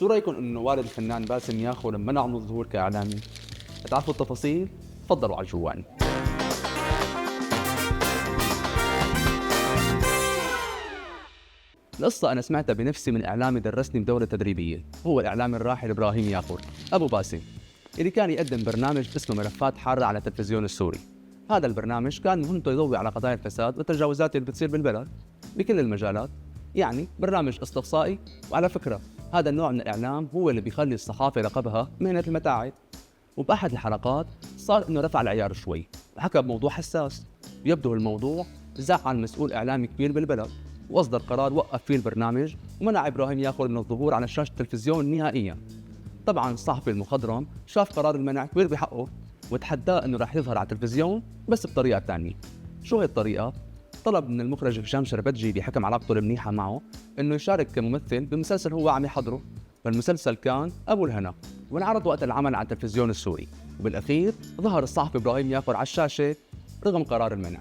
شو رايكم انه والد الفنان باسم ياخو لما منع من الظهور كاعلامي؟ تعرفوا التفاصيل؟ تفضلوا على الجوال. القصة أنا سمعتها بنفسي من إعلامي درسني بدورة تدريبية، هو الإعلامي الراحل إبراهيم ياخور أبو باسم، اللي كان يقدم برنامج اسمه ملفات حارة على التلفزيون السوري. هذا البرنامج كان مهمته يضوي على قضايا الفساد والتجاوزات اللي بتصير بالبلد بكل المجالات، يعني برنامج استقصائي. وعلى فكرة هذا النوع من الإعلام هو اللي بيخلي الصحافة لقبها مهنة المتاعب. وبأحد الحلقات صار إنه رفع العيار شوي وحكى بموضوع حساس، يبدو الموضوع زعل مسؤول إعلامي كبير بالبلد، واصدر قرار وقف فيه البرنامج ومنع ابراهيم ياخور من الظهور على شاشه التلفزيون نهائيا. طبعا الصحفي المخضرم شاف قرار المنع كبير بحقه وتحداه انه راح يظهر على التلفزيون بس بطريقه ثانيه. شو هي الطريقه؟ طلب من المخرج هشام شربتجي اللي حكم علاقته المنيحه معه انه يشارك كممثل بمسلسل هو عم يحضره، فالمسلسل كان ابو الهنا وانعرض وقت العمل على التلفزيون السوري، وبالاخير ظهر الصحفي ابراهيم ياخور على الشاشه رغم قرار المنع.